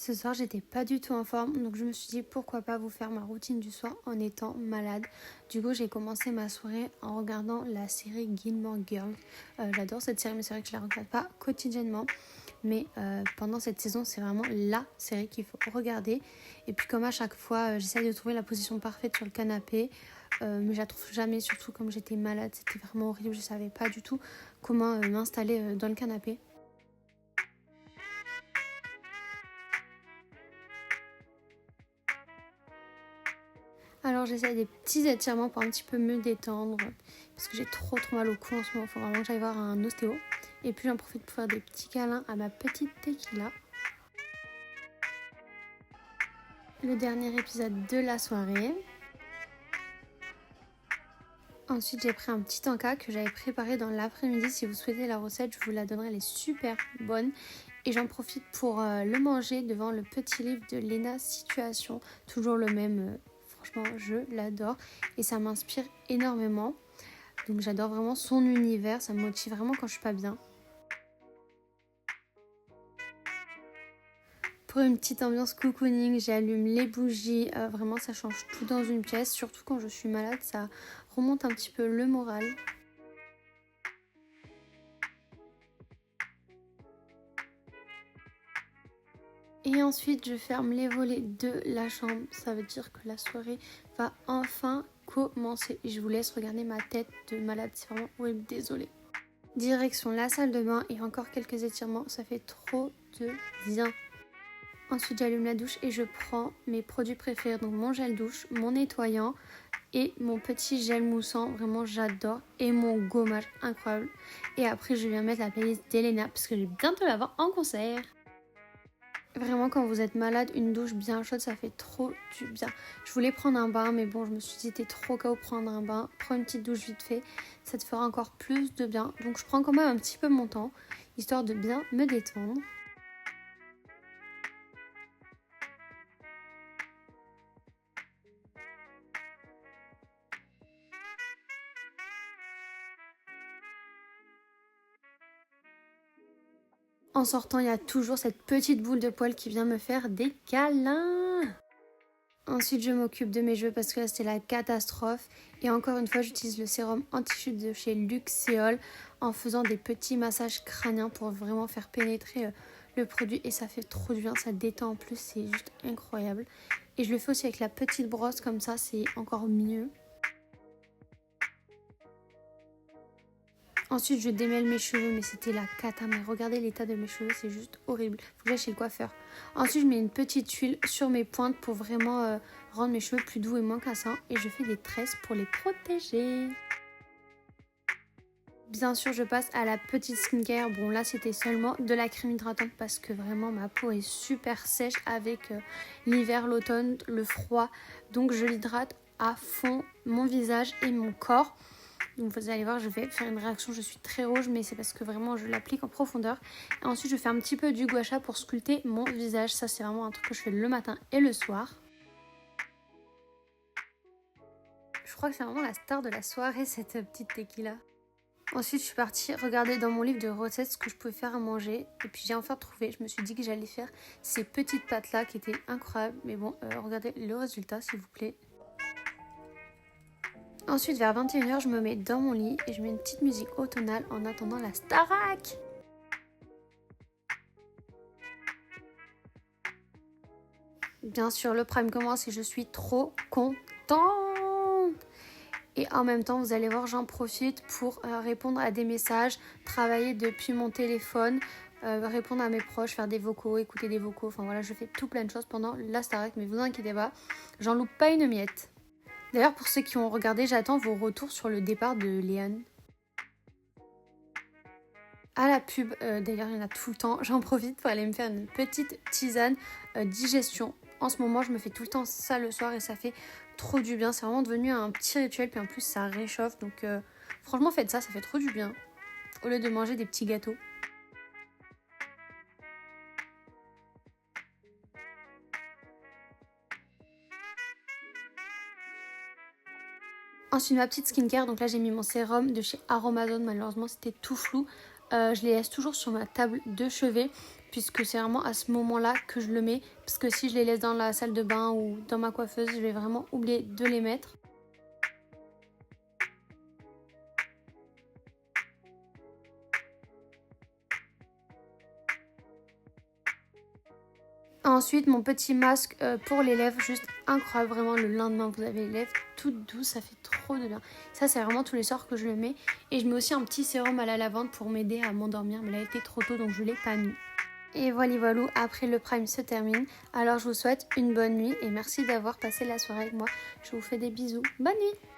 Ce soir, j'étais pas du tout en forme, donc je me suis dit pourquoi pas vous faire ma routine du soir en étant malade. Du coup, j'ai commencé ma soirée en regardant la série Gilmore Girls. J'adore cette série, mais c'est vrai que je la regarde pas quotidiennement. Mais pendant cette saison, c'est vraiment la série qu'il faut regarder. Et puis comme à chaque fois, j'essaie de trouver la position parfaite sur le canapé. Mais je la trouve jamais, surtout comme j'étais malade. C'était vraiment horrible, je savais pas du tout comment m'installer dans le canapé. Alors j'essaie des petits étirements pour un petit peu me détendre parce que j'ai trop mal au cou en ce moment, il faut vraiment que j'aille voir un ostéo. Et puis j'en profite pour faire des petits câlins à ma petite tequila. Le dernier épisode de la soirée. Ensuite j'ai pris un petit encas que j'avais préparé dans l'après-midi. Si vous souhaitez la recette, je vous la donnerai, elle est super bonne. Et j'en profite pour le manger devant le petit livre de Léna Situation, toujours le même. Franchement, je l'adore et ça m'inspire énormément. Donc j'adore vraiment son univers, ça me motive vraiment quand je suis pas bien. Pour une petite ambiance cocooning, j'allume les bougies. Vraiment, ça change tout dans une pièce. Surtout quand je suis malade, ça remonte un petit peu le moral. Et ensuite, je ferme les volets de la chambre. Ça veut dire que la soirée va enfin commencer. Et je vous laisse regarder ma tête de malade. C'est vraiment horrible, désolée. Direction la salle de bain et encore quelques étirements. Ça fait trop de bien. Ensuite, j'allume la douche et je prends mes produits préférés. Donc mon gel douche, mon nettoyant et mon petit gel moussant. Vraiment, j'adore. Et mon gommage, incroyable. Et après, je viens mettre la playlist d'Elena parce que je vais bientôt la voir en concert. Vraiment, quand vous êtes malade, une douche bien chaude, ça fait trop du bien. Je voulais prendre un bain, mais bon, je me suis dit, c'était trop chaud prendre un bain. Prends une petite douche vite fait, ça te fera encore plus de bien. Donc, je prends quand même un petit peu mon temps, histoire de bien me détendre. En sortant, il y a toujours cette petite boule de poil qui vient me faire des câlins. Ensuite, je m'occupe de mes cheveux parce que là, c'était la catastrophe. Et encore une fois, j'utilise le sérum anti-chute de chez Luxéol en faisant des petits massages crâniens pour vraiment faire pénétrer le produit. Et ça fait trop du bien, ça détend en plus, c'est juste incroyable. Et je le fais aussi avec la petite brosse, comme ça, c'est encore mieux. Ensuite, je démêle mes cheveux, mais c'était la cata. Mais regardez l'état de mes cheveux, c'est juste horrible. Faut que j'aille chez le coiffeur. Ensuite, je mets une petite huile sur mes pointes pour vraiment rendre mes cheveux plus doux et moins cassants. Et je fais des tresses pour les protéger. Bien sûr, je passe à la petite skincare. Bon, là, c'était seulement de la crème hydratante parce que vraiment, ma peau est super sèche avec l'hiver, l'automne, le froid. Donc, je l'hydrate à fond mon visage et mon corps. Donc vous allez voir, je vais faire une réaction, je suis très rouge, mais c'est parce que vraiment je l'applique en profondeur. Et ensuite je fais un petit peu du gua sha pour sculpter mon visage. Ça c'est vraiment un truc que je fais le matin et le soir. Je crois que c'est vraiment la star de la soirée, cette petite tequila. Ensuite je suis partie regarder dans mon livre de recettes ce que je pouvais faire à manger. Et puis j'ai enfin trouvé, je me suis dit que j'allais faire ces petites pâtes là qui étaient incroyables. Mais bon, regardez le résultat s'il vous plaît. Ensuite, vers 21h, je me mets dans mon lit et je mets une petite musique automnale en attendant la Starac. Bien sûr, le prime commence et je suis trop contente. Et en même temps, vous allez voir, j'en profite pour répondre à des messages, travailler depuis mon téléphone, répondre à mes proches, faire des vocaux, écouter des vocaux. Enfin voilà, je fais tout plein de choses pendant la Starac, mais vous inquiétez pas, j'en loupe pas une miette. D'ailleurs, pour ceux qui ont regardé, j'attends vos retours sur le départ de Léane. À la pub, d'ailleurs, il y en a tout le temps. J'en profite pour aller me faire une petite tisane digestion. En ce moment, je me fais tout le temps ça le soir et ça fait trop du bien. C'est vraiment devenu un petit rituel. Puis en plus, ça réchauffe. Donc, franchement, faites ça, ça fait trop du bien. Au lieu de manger des petits gâteaux. Ensuite, ma petite skincare, donc là j'ai mis mon sérum de chez Aromazone, malheureusement c'était tout flou. Je les laisse toujours sur ma table de chevet puisque c'est vraiment à ce moment-là que je le mets. Parce que si je les laisse dans la salle de bain ou dans ma coiffeuse, je vais vraiment oublier de les mettre. Ensuite, mon petit masque pour les lèvres, juste incroyable, vraiment le lendemain vous avez les lèvres toutes douces, ça fait trop de bien. Ça c'est vraiment tous les soirs que je le mets. Et je mets aussi un petit sérum à la lavande pour m'aider à m'endormir, mais là il était trop tôt donc je ne l'ai pas mis. Et voilà, après le prime se termine. Alors je vous souhaite une bonne nuit et merci d'avoir passé la soirée avec moi. Je vous fais des bisous, bonne nuit.